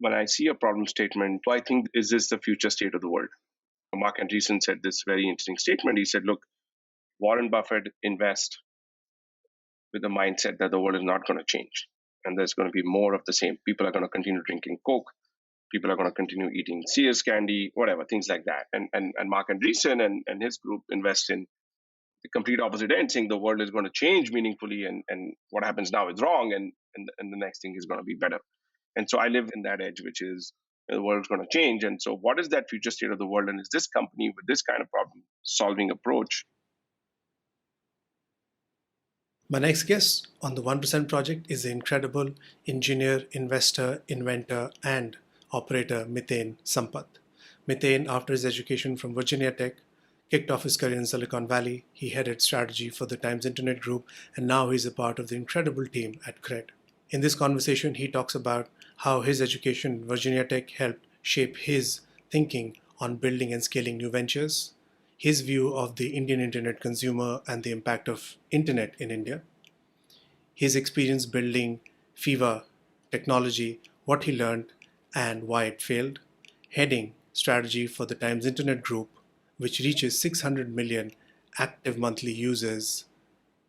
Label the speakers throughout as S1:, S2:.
S1: when I see a problem statement, I think, is this the future state of the world? Mark Andreessen said this very interesting statement. He said, look, Warren Buffett invests with the mindset that the world is not going to change and there's going to be more of the same. People are going to continue drinking Coke. People are going to continue eating Sears candy, whatever, things like that. And Mark Andreessen and his group invest in the complete opposite end, saying the world is going to change meaningfully and what happens now is wrong and the next thing is going to be better. And so I live in that edge, which is the world's going to change. And so what is that future state of the world? And is this company with this kind of problem solving approach?
S2: My next guest on the 1% project is the incredible engineer, investor, inventor, and operator Miten Sampat. Miten, after his education from Virginia Tech, kicked off his career in Silicon Valley. He headed strategy for the Times Internet Group, and now he's a part of the incredible team at CRED. In this conversation, he talks about how his education in Virginia Tech helped shape his thinking on building and scaling new ventures, his view of the Indian internet consumer and the impact of internet in India, his experience building FIVA technology, what he learned and why it failed, heading strategy for the Times Internet Group, which reaches 600 million active monthly users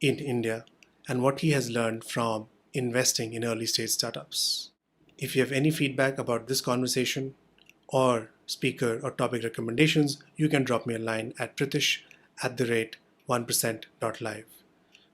S2: in India, and what he has learned from investing in early stage startups. If you have any feedback about this conversation or speaker or topic recommendations, you can drop me a line at pritish@1%.live.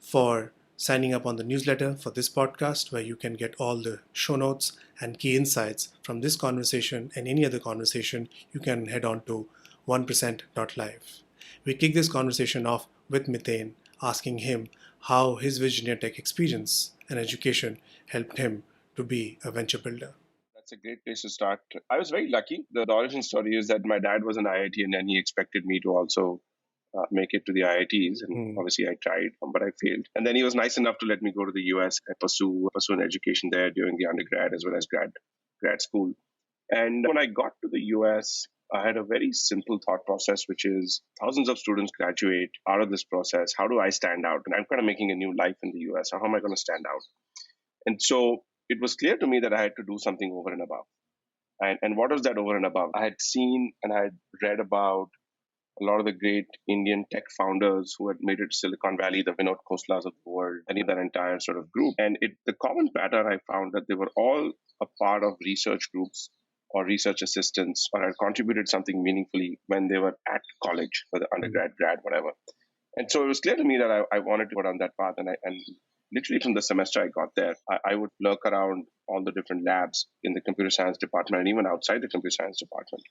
S2: For signing up on the newsletter for this podcast, where you can get all the show notes and key insights from this conversation and any other conversation, you can head on to 1%.live. We kick this conversation off with Miten, asking him how his Virginia Tech experience and education helped him to be a venture builder.
S1: That's a great place to start. I was very lucky. The origin story is that my dad was an IIT and he expected me to also make it to the IITs. And obviously I tried, but I failed. And then he was nice enough to let me go to the US and pursue an education there during the undergrad as well as grad school. And when I got to the US, I had a very simple thought process, which is thousands of students graduate out of this process. How do I stand out? And I'm kind of making a new life in the US. How am I going to stand out? And so it was clear to me that I had to do something over and above. And what was that over and above? I had seen and I had read about a lot of the great Indian tech founders who had made it to Silicon Valley, the Vinod Khoslas of the world, and that entire sort of group. And the common pattern I found that they were all a part of research groups or research assistants or had contributed something meaningfully when they were at college, whether undergrad, grad, whatever. And so it was clear to me that I wanted to go down that path. And literally from the semester I got there, I would lurk around all the different labs in the computer science department and even outside the computer science department.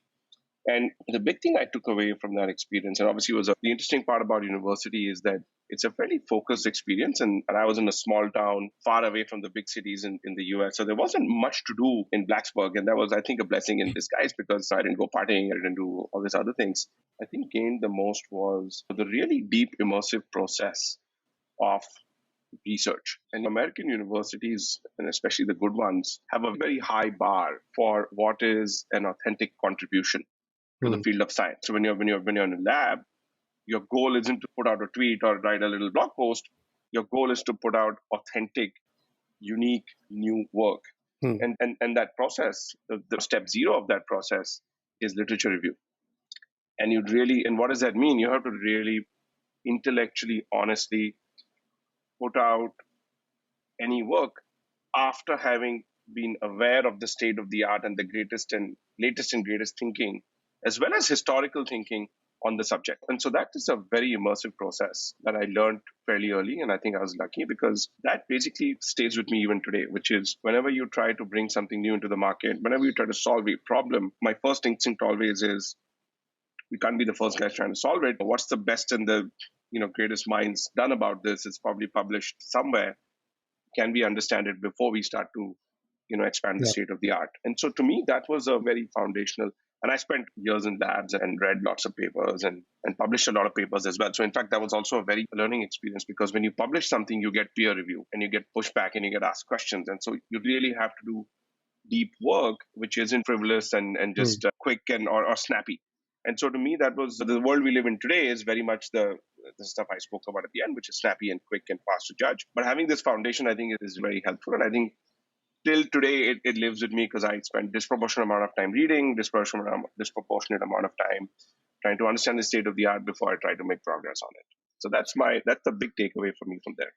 S1: And the big thing I took away from that experience, and obviously the interesting part about university is that it's a fairly focused experience. And I was in a small town far away from the big cities in the US. So there wasn't much to do in Blacksburg. And that was, I think, a blessing in disguise because I didn't go partying, I didn't do all these other things. I think gained the most was the really deep immersive process of research. And American universities, and especially the good ones, have a very high bar for what is an authentic contribution to the field of science. So when you're in a lab, your goal isn't to put out a tweet or write a little blog post. Your goal is to put out authentic, unique, new work. And that process, the step zero of that process is literature review. And what does that mean? You have to really intellectually, honestly put out any work after having been aware of the state of the art and the latest and greatest thinking, as well as historical thinking on the subject. And so that is a very immersive process that I learned fairly early. And I think I was lucky because that basically stays with me even today, which is whenever you try to bring something new into the market, whenever you try to solve a problem, my first instinct always is, we can't be the first guys trying to solve it. What's the best and the greatest minds done about this? It's probably published somewhere. Can we understand it before we start to expand the state of the art? And so to me, that was a very foundational. And I spent years in labs and read lots of papers and published a lot of papers as well. So in fact, that was also a very learning experience because when you publish something, you get peer review and you get pushback and you get asked questions. And so you really have to do deep work, which isn't frivolous and just quick or snappy. And so to me, that was the world we live in today is very much the stuff I spoke about at the end, which is snappy and quick and fast to judge. But having this foundation, I think, is very helpful. And I think till today, it lives with me because I spend disproportionate amount of time reading, disproportionate amount of time trying to understand the state of the art before I try to make progress on it. So that's the big takeaway for me from there.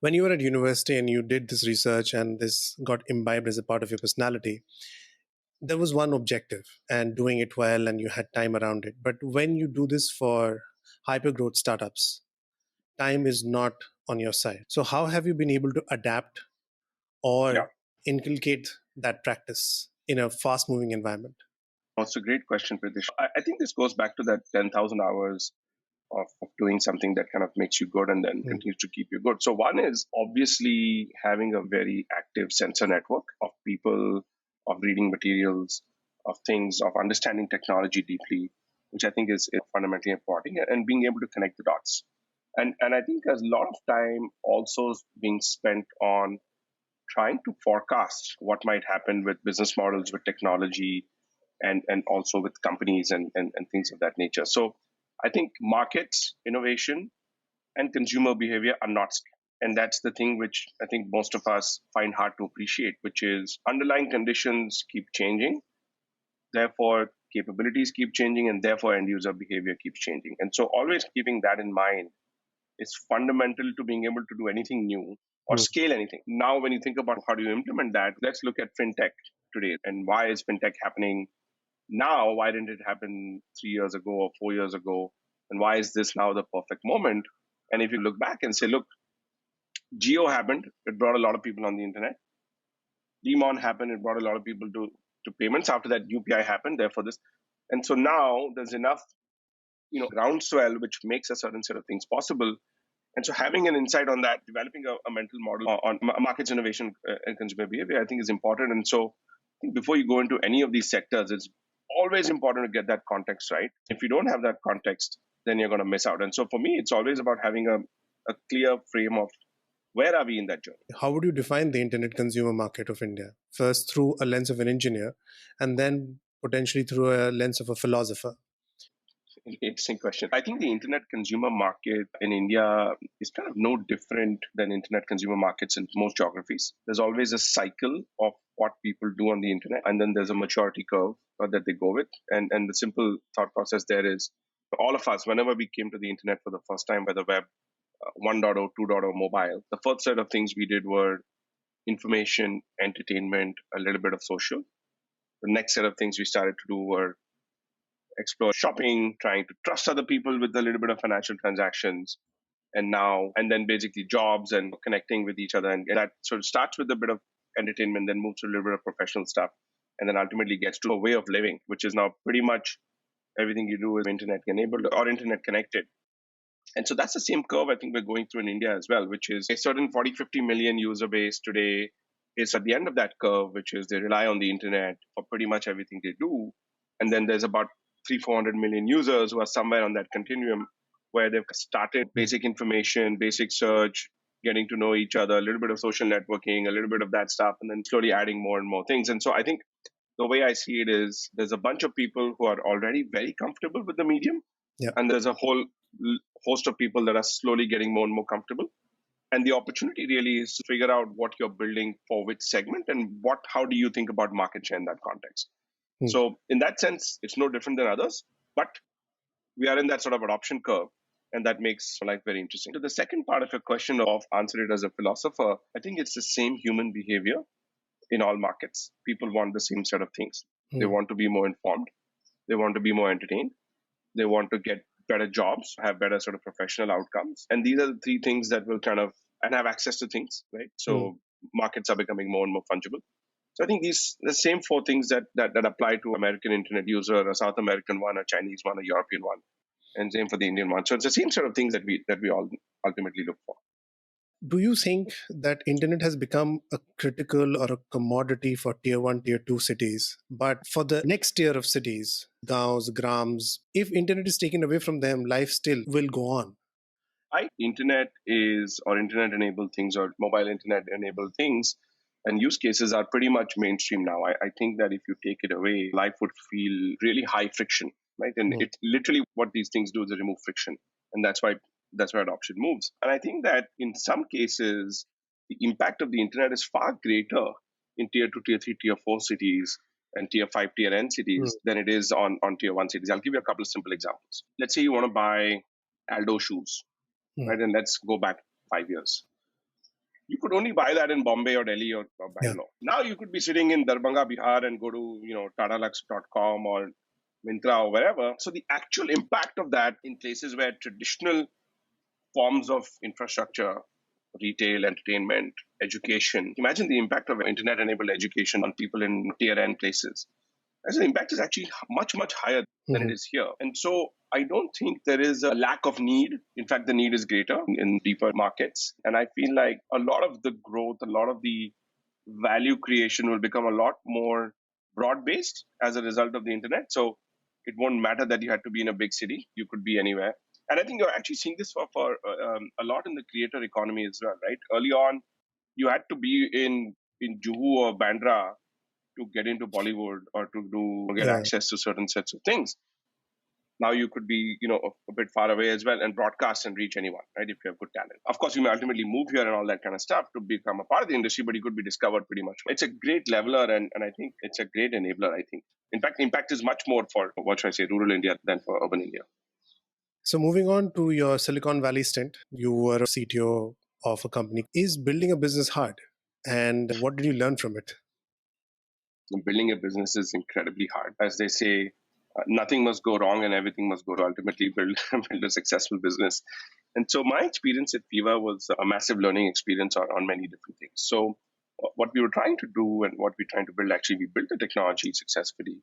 S2: When you were at university and you did this research and this got imbibed as a part of your personality, there was one objective and doing it well and you had time around it. But when you do this for hyper growth startups, time is not on your side. So how have you been able to adapt
S1: Yeah,
S2: or inculcate that practice in a fast moving environment?
S1: that's a great question, Pritish. I think this goes back to that 10,000 hours of doing something that kind of makes you good and then
S2: Mm.
S1: continues to keep you good. So one is obviously having a very active sensor network of people, of reading materials, of things, of understanding technology deeply, which I think is fundamentally important, and being able to connect the dots. And I think there's a lot of time also being spent on trying to forecast what might happen with business models, with technology, and also with companies and things of that nature. So I think markets, innovation, and consumer behavior are not scale. And that's the thing which I think most of us find hard to appreciate, which is underlying conditions keep changing. Therefore, capabilities keep changing, and therefore, end user behavior keeps changing. And so, always keeping that in mind is fundamental to being able to do anything new or
S2: Mm.
S1: scale anything. Now, when you think about how do you implement that, let's look at fintech today and why is fintech happening now? Why didn't it happen 3 years ago or 4 years ago? And why is this now the perfect moment? And if you look back and say, look, Geo happened, it brought a lot of people on the internet. Demon happened, it brought a lot of people to payments. After that, UPI happened, therefore this. And so now there's enough, groundswell which makes a certain set of things possible. And so having an insight on that, developing a mental model on markets innovation and consumer behavior, I think is important. And so I think before you go into any of these sectors, it's always important to get that context right. If you don't have that context, then you're going to miss out. And so for me, it's always about having a clear frame of where are we in that journey.
S2: How would you define the internet consumer market of India? First, through a lens of an engineer, and then potentially through a lens of a philosopher.
S1: Interesting question. I think the internet consumer market in India is kind of no different than internet consumer markets in most geographies. There's always a cycle of what people do on the internet, and then there's a maturity curve that they go with. And the simple thought process there is all of us, whenever we came to the internet for the first time by the web, 1.0, 2.0 mobile, the first set of things we did were information, entertainment, a little bit of social. The next set of things we started to do were explore shopping, trying to trust other people with a little bit of financial transactions, and then basically jobs and connecting with each other. And that sort of starts with a bit of entertainment, then moves to a little bit of professional stuff, and then ultimately gets to a way of living, which is now pretty much everything you do is internet enabled or internet connected. And so that's the same curve I think we're going through in India as well, which is a certain 40, 50 million user base today is at the end of that curve, which is they rely on the internet for pretty much everything they do. And then there's about 400 million users who are somewhere on that continuum where they've started basic information, basic search, getting to know each other, a little bit of social networking, a little bit of that stuff, and then slowly adding more and more things. And so I think the way I see it is there's a bunch of people who are already very comfortable with the medium,
S2: Yeah.
S1: and there's a whole host of people that are slowly getting more and more comfortable. And the opportunity really is to figure out what you're building for which segment and how do you think about market share in that context.
S2: Hmm.
S1: So in that sense, it's no different than others, but we are in that sort of adoption curve. And that makes life very interesting. So the second part of your question of answer it as a philosopher, I think it's the same human behavior in all markets. People want the same set of things. They
S2: Hmm.
S1: want to be more informed. They want to be more entertained. They want to get better jobs, have better sort of professional outcomes. And these are the three things that will kind of, and have access to things, right?
S2: Hmm.
S1: So markets are becoming more and more fungible. So I think the same four things that apply to American internet user, a South American one, a Chinese one, a European one, and same for the Indian one. So it's the same sort of things that we all ultimately look for.
S2: Do you think that internet has become a critical or a commodity for tier 1, tier 2 cities? But for the next tier of cities, gaons, grams, if internet is taken away from them, life still will go on.
S1: Internet is, or internet enabled things, or mobile internet enabled things and use cases are pretty much mainstream now. I think that if you take it away, life would feel really high friction, right? And
S2: Hmm.
S1: it literally what these things do is they remove friction. And that's why adoption moves. And I think that in some cases, the impact of the internet is far greater in tier 2, tier 3, tier 4 cities and tier 5, tier N cities than it is on tier 1 cities. I'll give you a couple of simple examples. Let's say you want to buy Aldo shoes, right? And let's go back 5 years. You could only buy that in Bombay or Delhi or
S2: Yeah.
S1: Bangalore. Now you could be sitting in Darbhanga, Bihar and go to, tadalux.com or Mintra or wherever. So the actual impact of that in places where traditional forms of infrastructure, retail, entertainment, education, imagine the impact of internet enabled education on people in tier N places. As the impact is actually much, much higher than it is here. And so I don't think there is a lack of need. In fact, the need is greater in deeper markets. And I feel like a lot of the growth, a lot of the value creation will become a lot more broad based as a result of the internet. So it won't matter that you had to be in a big city, you could be anywhere. And I think you're actually seeing this for a lot in the creator economy as well, right? Early on, you had to be in Juhu or Bandra to get into Bollywood or to get access to certain sets of things. Now you could be, a bit far away as well and broadcast and reach anyone, right? If you have good talent. Of course, you may ultimately move here and all that kind of stuff to become a part of the industry, but you could be discovered pretty much. It's a great leveler and I think it's a great enabler, I think. In fact, impact is much more for, what should I say, rural India than for urban India.
S2: So moving on to your Silicon Valley stint, you were a CTO of a company. Is building a business hard? And what did you learn from it?
S1: Building a business is incredibly hard. As they say, nothing must go wrong and everything must go to ultimately build a successful business. And so my experience at Viva was a massive learning experience on many different things. So what we were trying to do and what we were trying to build, actually, we built the technology successfully,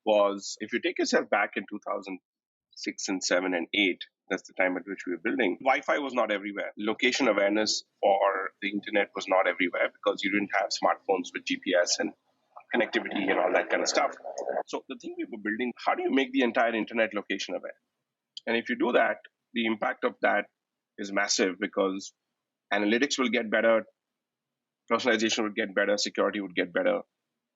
S1: was if you take yourself back in 2006 and 7 and 8, that's the time at which we were building, Wi-Fi was not everywhere. Location awareness for the internet was not everywhere because you didn't have smartphones with GPS and connectivity and all that kind of stuff. So the thing we were building, how do you make the entire internet location aware? And if you do that, the impact of that is massive because analytics will get better, personalization would get better, security would get better,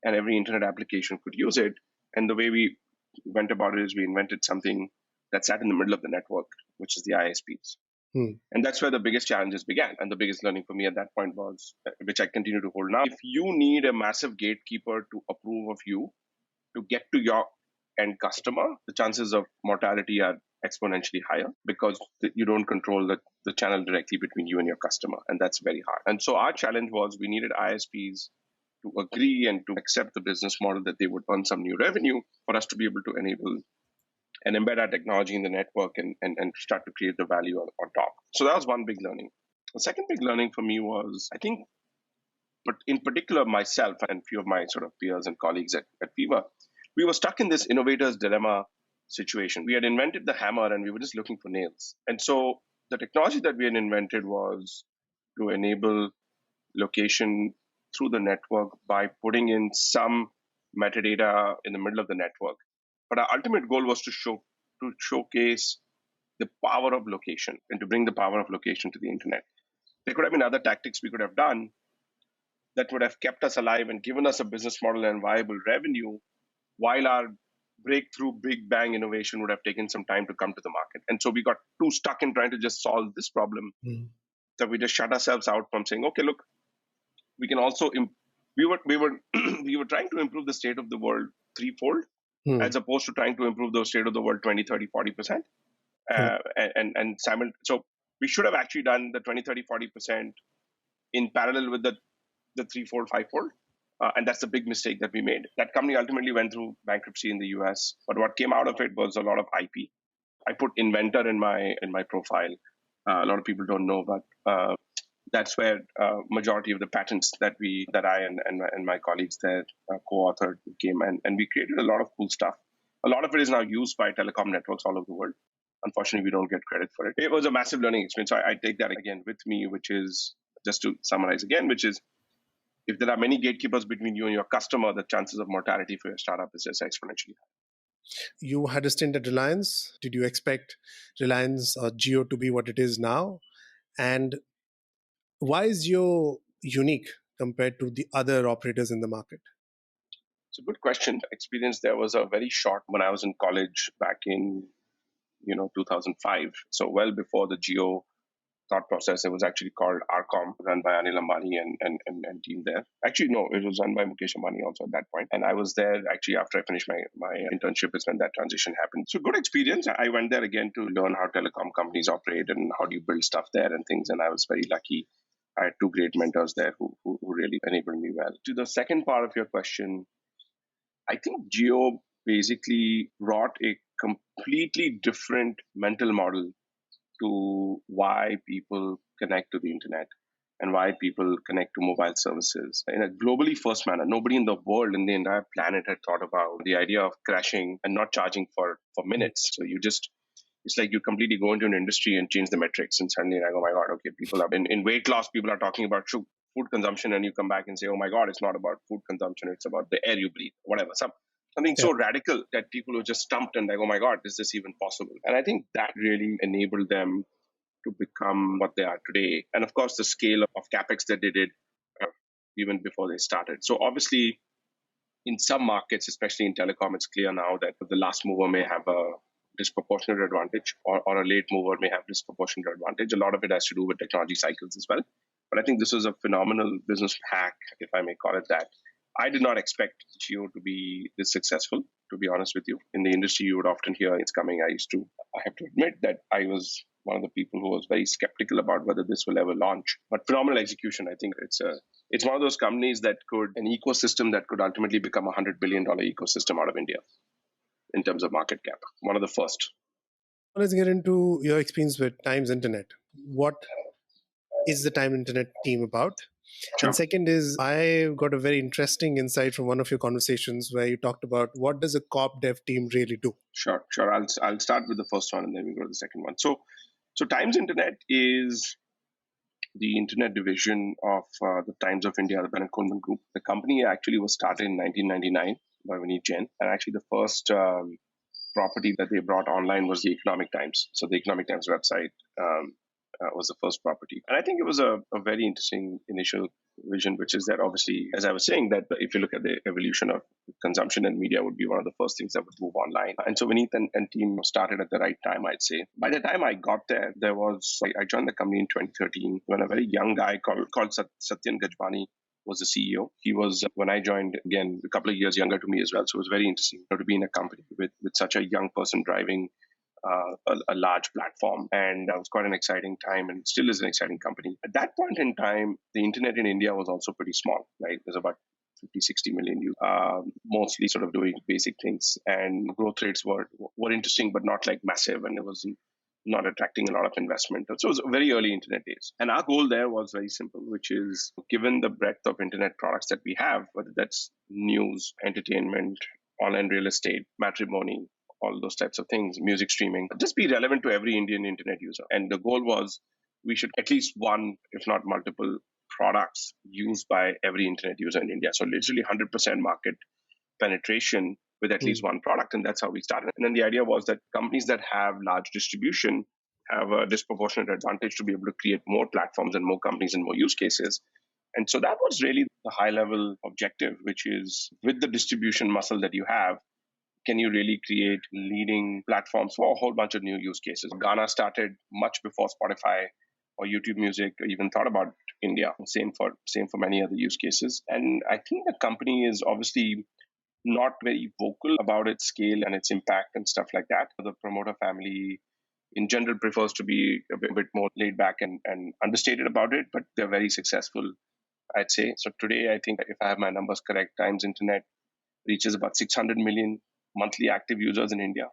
S1: and every internet application could use it. And the way we went about it is we invented something that sat in the middle of the network, which is the ISPs. And that's where the biggest challenges began. And the biggest learning for me at that point was, which I continue to hold now, if you need a massive gatekeeper to approve of you to get to your end customer, the chances of mortality are exponentially higher because you don't control the channel directly between you and your customer. And that's very hard. And so our challenge was we needed ISPs to agree and to accept the business model that they would earn some new revenue for us to be able to enable and embed our technology in the network and start to create the value on top. So that was one big learning. The second big learning for me was, I think, but in particular myself and a few of my sort of peers and colleagues at Viva, we were stuck in this innovator's dilemma situation. We had invented the hammer and we were just looking for nails. And so the technology that we had invented was to enable location through the network by putting in some metadata in the middle of the network. But our ultimate goal was to showcase the power of location and to bring the power of location to the internet. There could have been other tactics we could have done that would have kept us alive and given us a business model and viable revenue, while our breakthrough big bang innovation would have taken some time to come to the market. And so we got too stuck in trying to just solve this problem that we just shut ourselves out from saying, okay, look, we can also we were we were trying to improve the state of the world threefold as opposed to trying to improve the state of the world 20, 30, 40%. So we should have actually done the 20, 30, 40% in parallel with the threefold, fivefold. And that's the big mistake that we made. That company ultimately went through bankruptcy in the US, but what came out of it was a lot of IP. I put inventor in my profile. A lot of people don't know, but that's where majority of the patents that I and my colleagues there co-authored came, and we created a lot of cool stuff. A lot of it is now used by telecom networks all over the world. Unfortunately, we don't get credit for it. It was a massive learning experience. So I take that again with me, which is, just to summarize again, which is, if there are many gatekeepers between you and your customer, the chances of mortality for your startup is just exponentially high.
S2: You had a stint at Reliance. Did you expect Reliance or Jio to be what it is now? And why is Jio unique compared to the other operators in the market?
S1: It's a good question. Experience there was a very short when I was in college back in 2005. So well before the Jio thought process. It was actually called Arcom, run by Anil Ambani and team there. Actually, no, it was run by Mukesh Ambani also at that point. And I was there actually after I finished my internship is when that transition happened. So good experience. I went there again to learn how telecom companies operate and how do you build stuff there and things. And I was very lucky. I had two great mentors there who really enabled me well. To the second part of your question, I think Geo basically brought a completely different mental model to why people connect to the internet and why people connect to mobile services in a globally first manner. Nobody in the world, in the entire planet, had thought about the idea of crashing and not charging for minutes. So it's like you completely go into an industry and change the metrics, and suddenly like, oh my god, okay, people are in weight loss, people are talking about food consumption, and you come back and say, oh my god, it's not about food consumption, it's about the air you breathe, whatever. Something so radical that people were just stumped and like, oh my god, is this even possible? And I think that really enabled them to become what they are today. And of course, the scale of capex that they did uh, even before they started. So obviously, in some markets, especially in telecom, it's clear now that the last mover may have a disproportionate advantage, or a late mover may have disproportionate advantage. A lot of it has to do with technology cycles as well. But I think this was a phenomenal business hack, if I may call it that. I did not expect Geo to be this successful, to be honest with you. In the industry, you would often hear it's coming. I have to admit that I was one of the people who was very skeptical about whether this will ever launch. But phenomenal execution. I think it's one of those companies an ecosystem that could ultimately become $100 billion ecosystem out of India in terms of market cap. One of the first.
S2: Let's get into your experience with Times Internet. What is the Times Internet team about?
S1: Sure.
S2: And second is, I got a very interesting insight from one of your conversations where you talked about what does a corp dev team really do?
S1: Sure. I'll start with the first one and then we go to the second one. So Times Internet is the internet division of the Times of India, the Bennett Coleman Group. The company actually was started in 1999 by Vineet Jain, and actually the first property that they brought online was the Economic Times. So the Economic Times website was the first property. And I think it was a very interesting initial vision, which is that obviously, as I was saying, that if you look at the evolution of consumption and media would be one of the first things that would move online. And so Vineet and team started at the right time, I'd say. By the time I got there, I joined the company in 2013 when a very young guy called Satyan Gajbani was the CEO. He was, when I joined, again, a couple of years younger to me as well. So it was very interesting to be in a company with such a young person driving a large platform. And it was quite an exciting time and still is an exciting company. At that point in time, the internet in India was also pretty small, right? There's about 50, 60 million users, mostly sort of doing basic things. And growth rates were interesting, but not like massive. And it was not attracting a lot of investment. So it was very early internet days. And our goal there was very simple, which is given the breadth of internet products that we have, whether that's news, entertainment, online real estate, matrimony, all those types of things, music streaming, just be relevant to every Indian internet user. And the goal was we should at least one, if not multiple products used by every internet user in India. So literally 100% market penetration with at least one product. And that's how we started. And then the idea was that companies that have large distribution have a disproportionate advantage to be able to create more platforms and more companies and more use cases. And so that was really the high level objective, which is with the distribution muscle that you have, can you really create leading platforms for a whole bunch of new use cases? Ghana started much before Spotify or YouTube Music even thought about India. Same for many other use cases. And I think the company is obviously not very vocal about its scale and its impact and stuff like that. The promoter family in general prefers to be a bit more laid back and understated about it, but they're very successful, I'd say. So today, I think if I have my numbers correct, Times Internet reaches about 600 million monthly active users in India.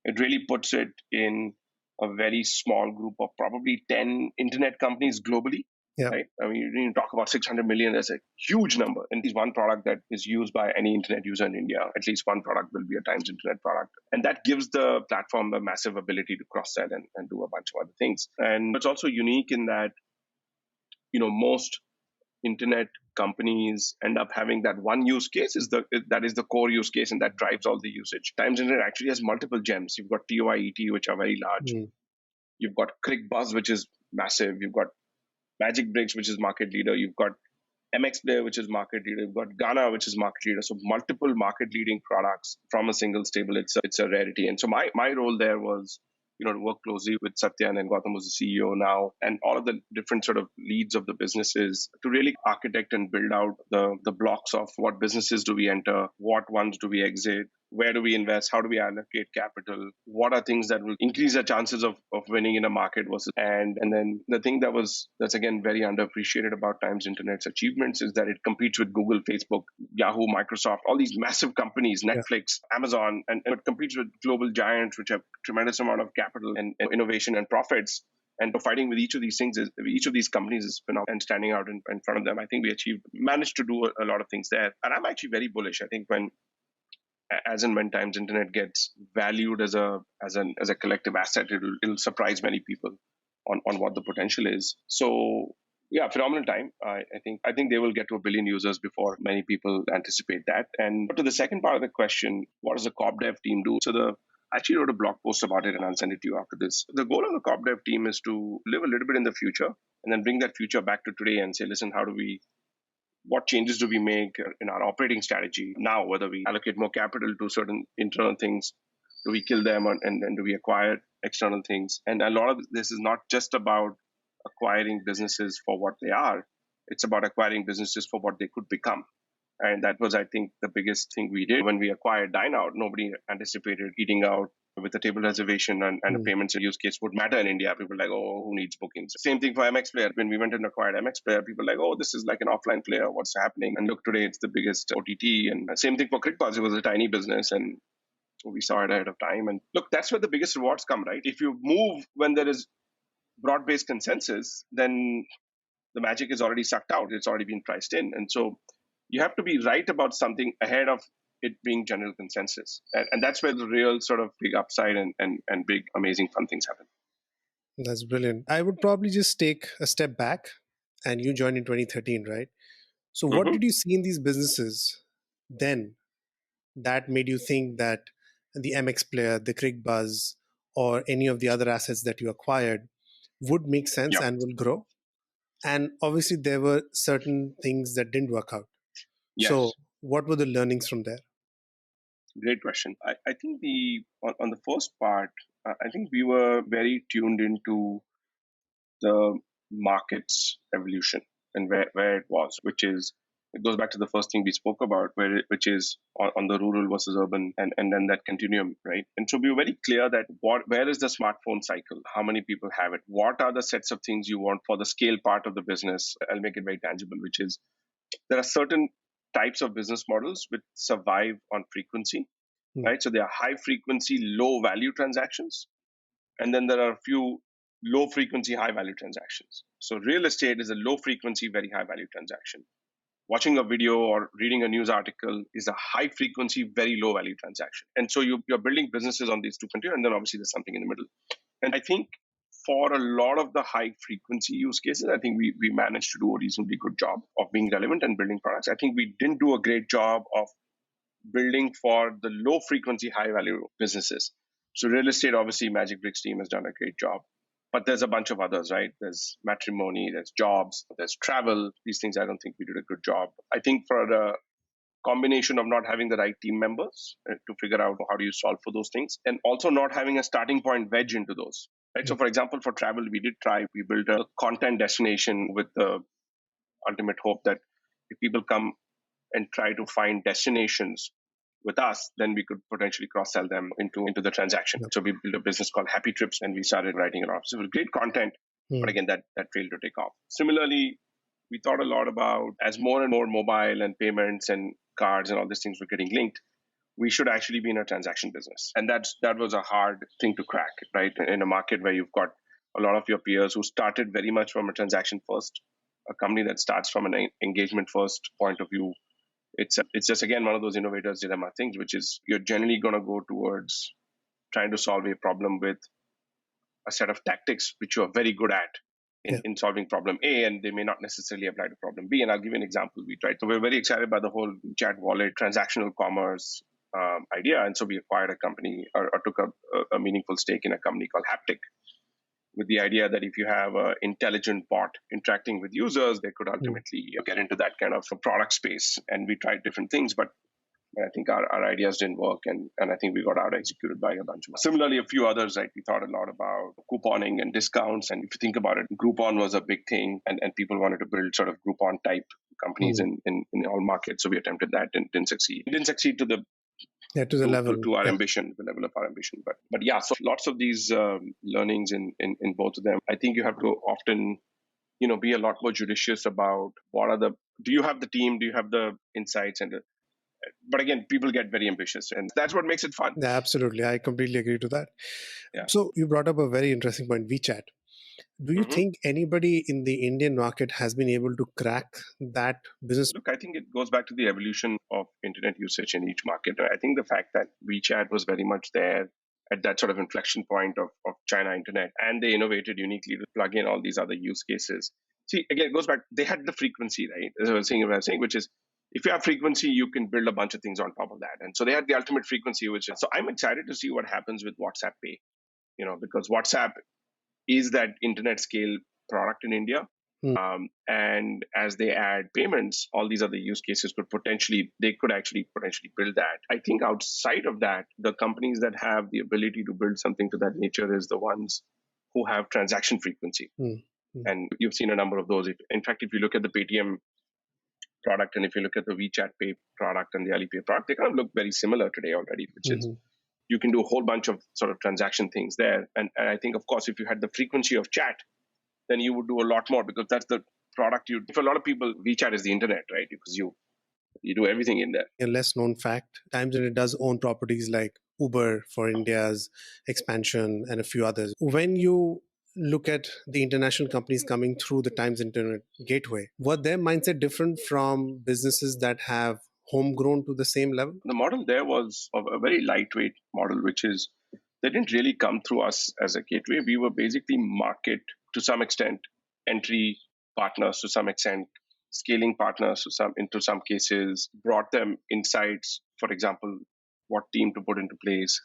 S1: It really puts it in a very small group of probably 10 internet companies globally.
S2: Yeah.
S1: Right? I mean, you talk about 600 million, that's a huge number. And it's one product that is used by any internet user in India. At least one product will be a Times Internet product. And that gives the platform a massive ability to cross-sell and do a bunch of other things. And it's also unique in that, most internet companies end up having that one use case that is the core use case, and that drives all the usage. Times Internet actually has multiple gems. You've got TOIET, which are very large. You've got CRED Buzz, which is massive. You've got Magic Bricks, which is market leader. You've got MX Player, which is market leader. You've got Ghana, which is market leader. So multiple market leading products from a single stable. It's a rarity. And so my role there was work closely with Satya, and Gautam was the CEO now, and all of the different sort of leads of the businesses to really architect and build out the blocks of what businesses do we enter, what ones do we exit, where do we invest, how do we allocate capital, what are things that will increase our chances of winning in a market versus, and then the thing that's again very underappreciated about Times Internet's achievements is that it competes with Google, Facebook, Yahoo, Microsoft, all these massive companies,
S2: Yeah.
S1: Netflix, Amazon, and it competes with global giants which have tremendous amount of capital and innovation and profits. And fighting with each of these things each of these companies is phenomenal, and standing out in front of them. I think we managed to do a lot of things there. And I'm actually very bullish. I think as and when Times Internet gets valued as a collective asset, it'll surprise many people on what the potential is. So yeah, phenomenal time. I think they will get to 1 billion users before many people anticipate that. And to the second part of the question, what does the corp dev team do? I actually wrote a blog post about it, and I'll send it to you after this. The goal of the corp dev team is to live a little bit in the future and then bring that future back to today and say, listen, what changes do we make in our operating strategy now, whether we allocate more capital to certain internal things, do we kill them, and do we acquire external things? And a lot of this is not just about acquiring businesses for what they are, it's about acquiring businesses for what they could become. And that was, I think, the biggest thing we did when we acquired Dine Out. Nobody anticipated eating out with a table reservation and a payments use case would matter in India. People were like, oh, who needs bookings? Same thing for MX Player. When we went and acquired MX Player, people were like, oh, this is like an offline player. What's happening? And look, today it's the biggest OTT. And same thing for CRED. It was a tiny business, and we saw it ahead of time. And look, that's where the biggest rewards come, right? If you move when there is broad-based consensus, then the magic is already sucked out. It's already been priced in. And so you have to be right about something ahead of it being general consensus. And that's where the real sort of big upside and big, amazing, fun things happen.
S2: That's brilliant. I would probably just take a step back, and you joined in 2013, right? So, what did you see in these businesses then that made you think that the MX Player, the Crick Buzz, or any of the other assets that you acquired would make sense
S1: Yeah.
S2: and will grow? And obviously, there were certain things that didn't work out.
S1: Yes.
S2: So, what were the learnings from there?
S1: Great question. I think on the first part, I think we were very tuned into the market's evolution and where it was, which is, it goes back to the first thing we spoke about, which is on the rural versus urban, and then that continuum, right? And so we were very clear that where is the smartphone cycle? How many people have it? What are the sets of things you want for the scale part of the business? I'll make it very tangible, which is there are certain types of business models which survive on frequency, right? So there are high frequency, low value transactions. And then there are a few low frequency, high value transactions. So real estate is a low frequency, very high value transaction. Watching a video or reading a news article is a high frequency, very low value transaction. And so you're building businesses on these two continuums, and then obviously there's something in the middle. And I think for a lot of the high frequency use cases, I think we managed to do a reasonably good job of being relevant and building products. I think we didn't do a great job of building for the low frequency, high value businesses. So real estate, obviously, Magic Bricks team has done a great job. But there's a bunch of others, right? There's matrimony, there's jobs, there's travel. These things, I don't think we did a good job. I think for the combination of not having the right team members to figure out how do you solve for those things, and also not having a starting point wedge into those. Right? So, for example, for travel, we built a content destination with the ultimate hope that if people come and try to find destinations with us, then we could potentially cross-sell them into the transaction. So we built a business called Happy Trips, and we started writing a lot. So it was great content, but again, that failed to take off. Similarly, we thought a lot about, as more and more mobile and payments and cards and all these things were getting linked, we should actually be in a transaction business. And that was a hard thing to crack, right? In a market where you've got a lot of your peers who started very much from a transaction first, a company that starts from an engagement first point of view. It's just, again, one of those innovators dilemma things, which is you're generally going to go towards trying to solve a problem with a set of tactics which you're very good at in solving problem A, and they may not necessarily apply to problem B. And I'll give you an example. So we're very excited by the whole chat wallet, transactional commerce idea. And so we acquired a company or took a meaningful stake in a company called Haptic, with the idea that if you have an intelligent bot interacting with users, they could ultimately get into that kind of a product space. And we tried different things, but And I think our ideas didn't work, and I think we got out executed by a bunch of. Similarly, a few others, right? We thought a lot about couponing and discounts. And if you think about it, Groupon was a big thing, and people wanted to build sort of Groupon type companies in all markets. So we attempted that and didn't succeed. It didn't succeed to the
S2: to the level
S1: to our ambition, the level of our ambition. But yeah, so lots of these learnings in both of them. I think you have to often be a lot more judicious about what are the do you have the team, do you have the insights, and but again, people get very ambitious, and that's what makes it fun.
S2: Yeah, absolutely. I completely agree to that.
S1: Yeah.
S2: So you brought up a very interesting point, WeChat. Do you think anybody in the Indian market has been able to crack that business?
S1: Look, I think it goes back to the evolution of internet usage in each market. I think the fact that WeChat was very much there at that sort of inflection point of China internet, and they innovated uniquely to plug in all these other use cases. See, again, it goes back, they had the frequency, right? As I was saying, which is if you have frequency, you can build a bunch of things on top of that. And so they had the ultimate frequency, which is, so I'm excited to see what happens with WhatsApp Pay, because WhatsApp is that internet scale product in India. And as they add payments, all these other use cases could actually potentially build that. I think outside of that, the companies that have the ability to build something to that nature is the ones who have transaction frequency. And you've seen a number of those. In fact, if you look at the Paytm product and if you look at the WeChat Pay product and the Alipay product, they kind of look very similar today already, which is you can do a whole bunch of sort of transaction things there. And I think, of course, if you had the frequency of chat, then you would do a lot more, because that's the product for a lot of people, WeChat is the internet, right? Because you do everything in there.
S2: A less known fact, Times Internet does own properties like Uber for India's expansion and a few others. When you look at the international companies coming through the Times Internet gateway, were their mindset different from businesses that have homegrown to the same level?
S1: The model there was of a very lightweight model, which is they didn't really come through us as a gateway. We were basically market to some extent, entry partners to some extent, scaling partners into some cases, brought them insights, for example, what team to put into place,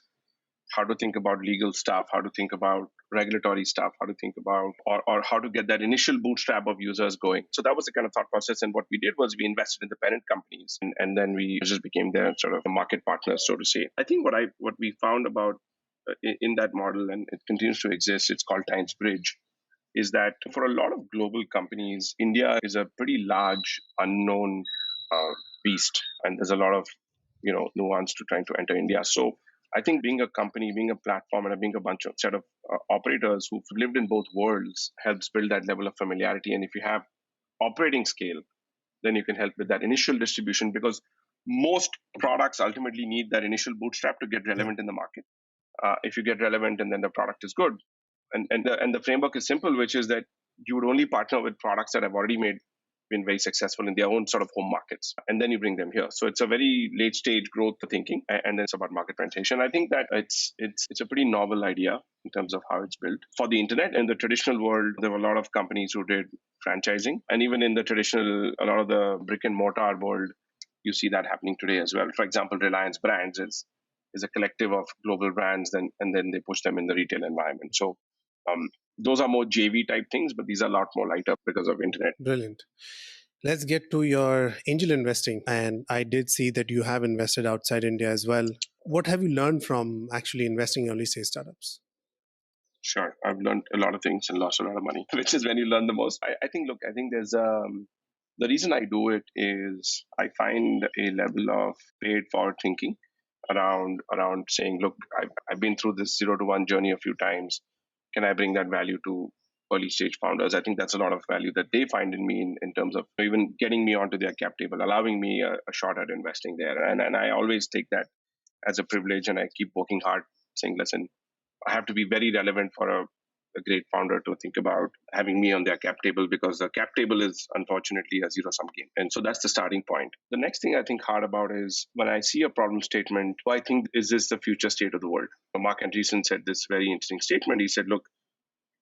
S1: how to think about legal stuff, how to think about regulatory stuff, how to think about or how to get that initial bootstrap of users going. So that was the kind of thought process. And what we did was we invested in the parent companies, and then we just became their sort of market partners, so to say. I think what we found about in that model, and it continues to exist, it's called Times Bridge, is that for a lot of global companies, India is a pretty large unknown beast, and there's a lot of nuance to trying to enter India. So I think being a company, being a platform, and being a bunch of set of operators who've lived in both worlds helps build that level of familiarity. And if you have operating scale, then you can help with that initial distribution, because most products ultimately need that initial bootstrap to get relevant in the market. If you get relevant and then the product is good, and the framework is simple, which is that you would only partner with products that have already been very successful in their own sort of home markets, and then you bring them here. So it's a very late stage growth thinking, and then it's about market penetration. I think that it's a pretty novel idea in terms of how it's built for the internet. In the traditional world, there were a lot of companies who did franchising, and even in the traditional, a lot of the brick and mortar world, you see that happening today as well. For example, Reliance Brands is a collective of global brands, and then they push them in the retail environment. So those are more JV type things, but these are a lot more lighter because of internet.
S2: Brilliant. Let's get to your angel investing. And I did see that you have invested outside India as well. What have you learned from actually investing in early stage startups?
S1: Sure. I've learned a lot of things and lost a lot of money, which is when you learn the most. I think there's the reason I do it is I find a level of paid forward thinking around saying, look, I've been through this 0 to 1 journey a few times. Can I bring that value to early stage founders? I think that's a lot of value that they find in me in terms of even getting me onto their cap table, allowing me a shot at investing there. And I always take that as a privilege, and I keep working hard saying, listen, I have to be very relevant for a great founder to think about having me on their cap table, because the cap table is unfortunately a zero sum game. And so that's the starting point. The next thing I think hard about is when I see a problem statement, do I think, is this the future state of the world? Mark Andreessen said this very interesting statement. He said, look,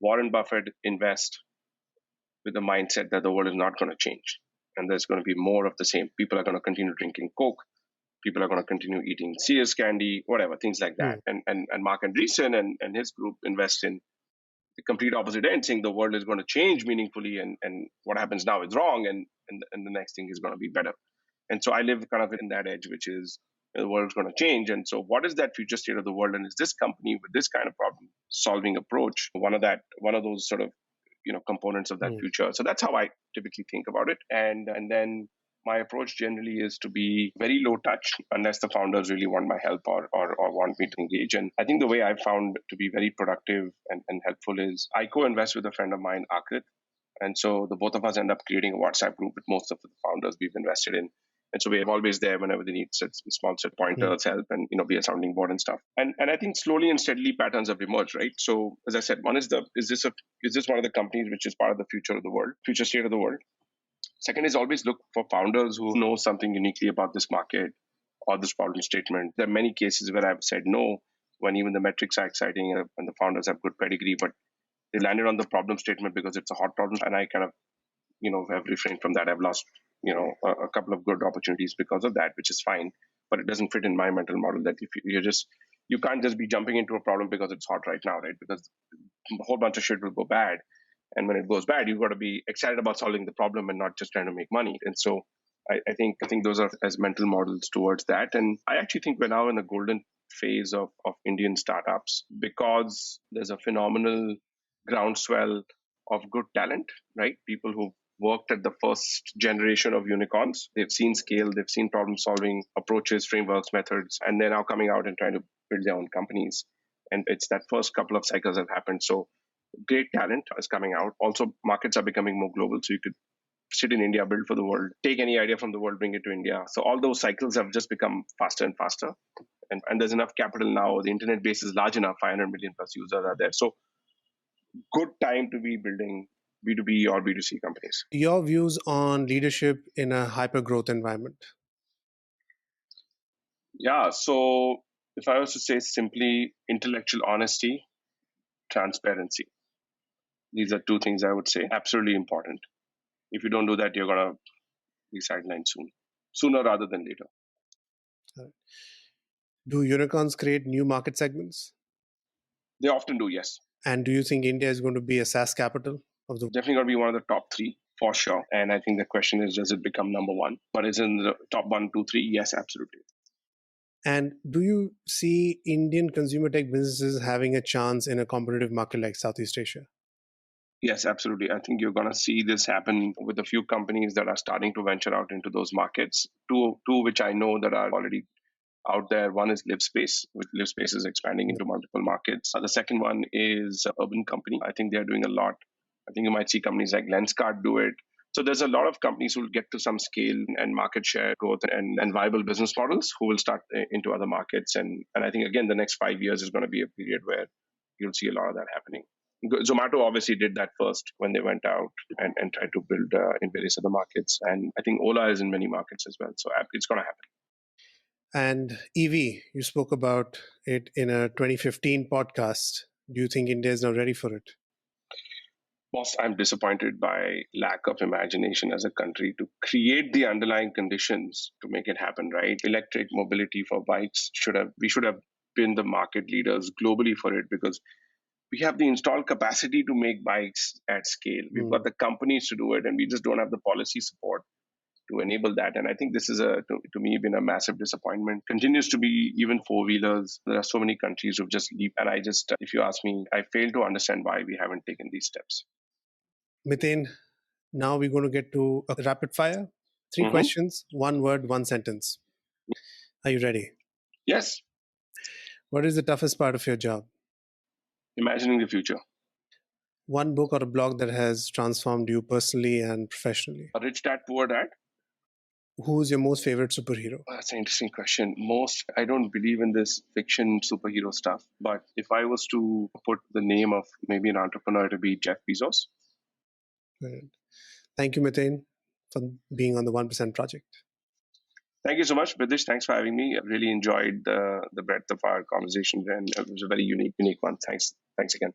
S1: Warren Buffett invests with the mindset that the world is not going to change and there's going to be more of the same. People are going to continue drinking Coke. People are going to continue eating Sears candy, whatever, things like that. And Mark Andreessen and his group invest in the complete opposite end, saying the world is going to change meaningfully, and what happens now is wrong, and the next thing is going to be better. And so I live kind of in that edge, which is the world's going to change. And so, what is that future state of the world? And is this company with this kind of problem solving approach one of those sort of components of that future? So that's how I typically think about it. And then my approach generally is to be very low touch unless the founders really want my help or want me to engage. And I think the way I've found to be very productive and helpful is I co-invest with a friend of mine, CRED. And so the both of us end up creating a WhatsApp group with most of the founders we've invested in. And so we're always there whenever they need small set pointers, help, and be a sounding board and stuff. And I think slowly and steadily patterns have emerged, right? So as I said, one is is this one of the companies which is part of the future of the world, future state of the world? Second is always look for founders who know something uniquely about this market or this problem statement. There are many cases where I've said no when even the metrics are exciting and the founders have good pedigree, but they landed on the problem statement because it's a hot problem, and I kind of have refrained from that. I've lost a couple of good opportunities because of that, which is fine, but it doesn't fit in my mental model that if you can't just be jumping into a problem because it's hot right now, right? Because a whole bunch of shit will go bad, and when it goes bad, you've got to be excited about solving the problem and not just trying to make money. And so I think those are as mental models towards that. And I actually think we're now in the golden phase of Indian startups because there's a phenomenal groundswell of good talent, right? People who worked at the first generation of unicorns. They've seen scale, they've seen problem solving approaches, frameworks, methods, and they're now coming out and trying to build their own companies. And it's that first couple of cycles that happened. So great talent is coming out. Also, markets are becoming more global. So you could sit in India, build for the world, take any idea from the world, bring it to India. So all those cycles have just become faster and faster. And there's enough capital now. The internet base is large enough, 500 million plus users are there. So good time to be building B2B or B2C companies.
S2: Your views on leadership in a hyper growth environment?
S1: Yeah, so if I was to say simply, intellectual honesty, transparency. These are two things I would say absolutely important. If you don't do that, you're going to be sidelined sooner rather than later.
S2: Do unicorns create new market segments?
S1: They often do, yes.
S2: And do you think India is going to be a SaaS capital of the world?
S1: Definitely going to be one of the top three for sure. And I think the question is, does it become number one? But is it in the top 1, 2, 3? Yes, absolutely.
S2: And do you see Indian consumer tech businesses having a chance in a competitive market like Southeast Asia?
S1: Yes, absolutely. I think you're going to see this happen with a few companies that are starting to venture out into those markets. Two which I know that are already out there. One is LiveSpace, which LiveSpace is expanding into multiple markets. The second one is Urban Company. I think they're doing a lot. I think you might see companies like Lenskart do it. So there's a lot of companies who will get to some scale and market share growth and viable business models who will start into other markets. And I think, again, the next 5 years is going to be a period where you'll see a lot of that happening. Zomato obviously did that first when they went out and tried to build in various other markets. And I think Ola is in many markets as well. So it's going to happen.
S2: And EV, you spoke about it in a 2015 podcast. Do you think India is now ready for it?
S1: Boss, I'm disappointed by lack of imagination as a country to create the underlying conditions to make it happen, right? Electric mobility for bikes we should have been the market leaders globally for it because we have the installed capacity to make bikes at scale. We've got the companies to do it, and we just don't have the policy support to enable that. And I think this is to me been a massive disappointment. Continues to be even four-wheelers. There are so many countries who've just leaped, and if you ask me, I fail to understand why we haven't taken these steps.
S2: Miten, now we're going to get to a rapid fire. 3 questions, 1 word, 1 sentence. Are you ready?
S1: Yes.
S2: What is the toughest part of your job?
S1: Imagining the future.
S2: 1 book or a blog that has transformed you personally and professionally?
S1: A Rich Dad, Poor Dad.
S2: Who's your most favorite superhero?
S1: That's an interesting question. I don't believe in this fiction superhero stuff, but if I was to put the name of maybe an entrepreneur, it would be Jeff Bezos.
S2: Good. Thank you, Miten, for being on the 1% project.
S1: Thank you so much, Bidish. Thanks for having me. I really enjoyed the breadth of our conversation, and it was a very unique one. Thanks again.